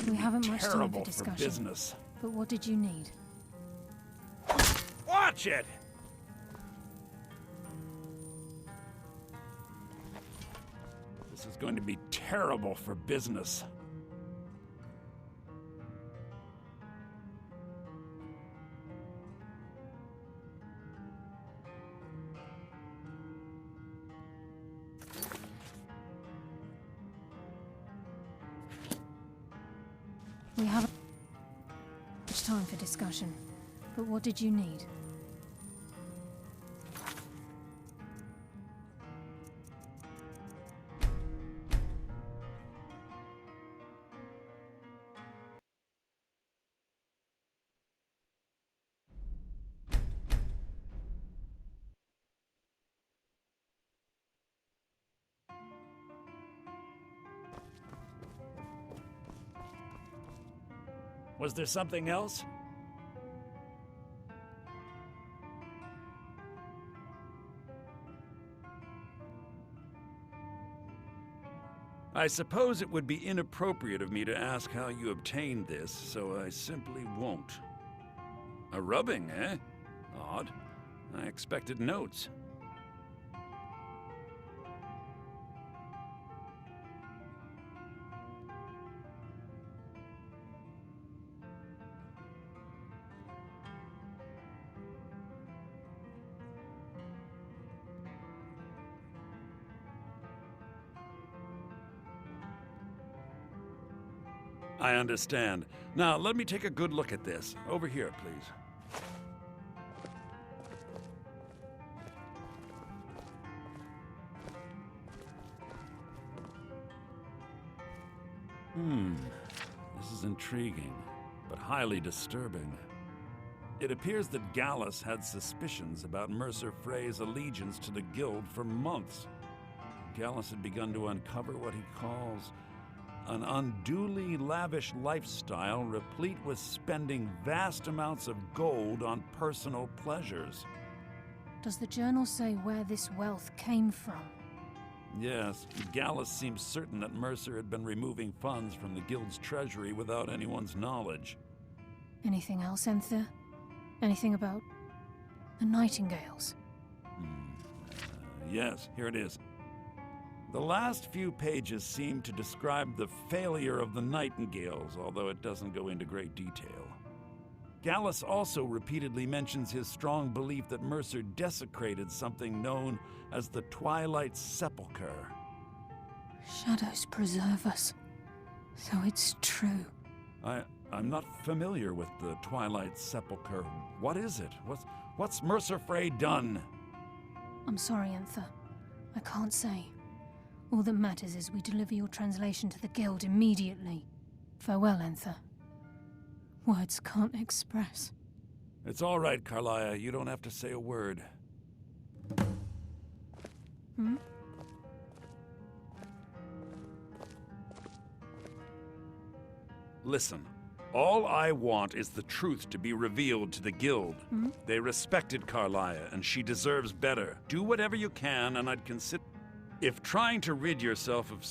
to be haven't much time for terrible for discussion. business. But what did you need? Watch it! This is going to be terrible for business. We haven't much time for discussion. But what did you need? Was there something else? I suppose it would be inappropriate of me to ask how you obtained this, so I simply won't. A rubbing, eh? Odd. I expected notes. I understand. Now, let me take a good look at this. Over here, please. This is intriguing, but highly disturbing. It appears that Gallus had suspicions about Mercer Frey's allegiance to the Guild for months. Gallus had begun to uncover what he calls an unduly lavish lifestyle replete with spending vast amounts of gold on personal pleasures. Does the journal say where this wealth came from? Yes, Gallus seems certain that Mercer had been removing funds from the Guild's treasury without anyone's knowledge. Anything else, Enthir? Anything about the Nightingales? Yes, here it is. The last few pages seem to describe the failure of the Nightingales, although it doesn't go into great detail. Gallus also repeatedly mentions his strong belief that Mercer desecrated something known as the Twilight Sepulchre. Shadows preserve us. So it's true. I'm not familiar with the Twilight Sepulchre. What is it? What's Mercer Frey done? I'm sorry, Enthir. I can't say. All that matters is we deliver your translation to the Guild immediately. Farewell, Enthir. Words can't express. It's all right, Carlia. You don't have to say a word. Listen, all I want is the truth to be revealed to the Guild. They respected Carlia, and she deserves better. Do whatever you can, and I'd consider... If trying to rid yourself of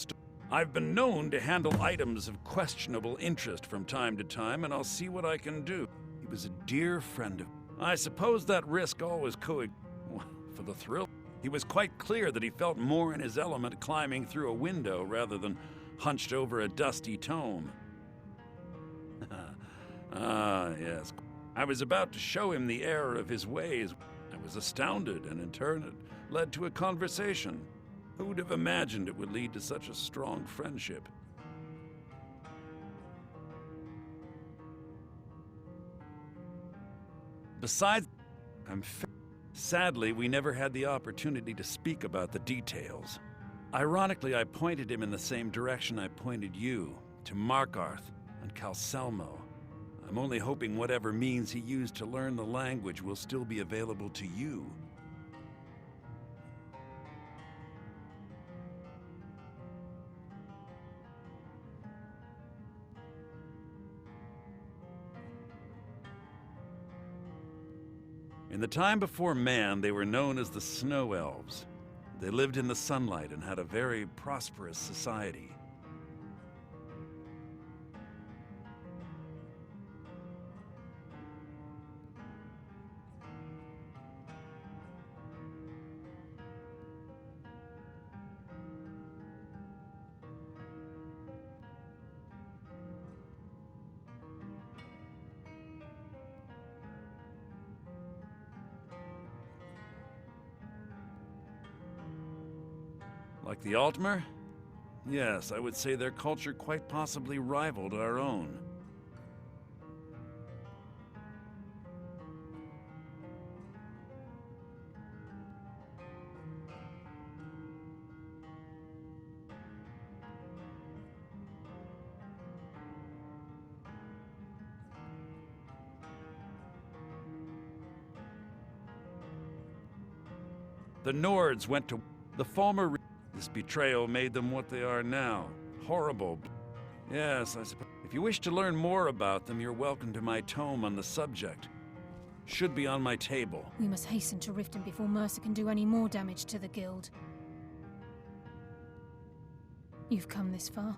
I've been known to handle items of questionable interest from time to time, and I'll see what I can do. He was a dear friend of... I suppose that risk always for the thrill. He was quite clear that he felt more in his element climbing through a window rather than hunched over a dusty tome. Ah, yes. I was about to show him the error of his ways. I was astounded, and in turn it led to a conversation. Who would have imagined it would lead to such a strong friendship? Besides, sadly, we never had the opportunity to speak about the details. Ironically, I pointed him in the same direction I pointed you, to Markarth and Calselmo. I'm only hoping whatever means he used to learn the language will still be available to you. In the time before man, they were known as the Snow Elves. They lived in the sunlight and had a very prosperous society. Like the Altmer? Yes, I would say their culture quite possibly rivaled our own. The Nords went to the Falmer. This betrayal made them what they are now. Horrible. Yes, I suppose. If you wish to learn more about them, you're welcome to my tome on the subject. Should be on my table. We must hasten to Riften before Mercer can do any more damage to the guild. You've come this far,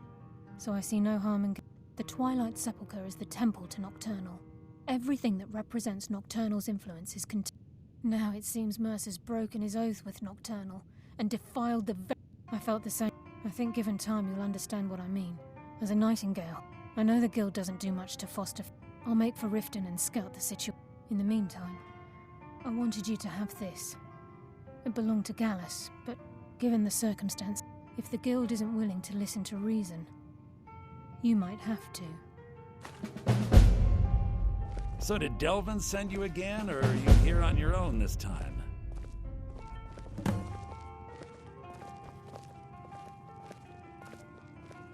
so I see no harm in... The Twilight Sepulchre is the temple to Nocturnal. Everything that represents Nocturnal's influence is Now it seems Mercer's broken his oath with Nocturnal and defiled the I felt the same. I think given time you'll understand what I mean. As a Nightingale, I know the guild doesn't do much to foster... I'll make for Riften and scout the situation. In the meantime, I wanted you to have this. It belonged to Gallus, but given the circumstance, if the guild isn't willing to listen to reason, you might have to. So did Delvin send you again, or are you here on your own this time?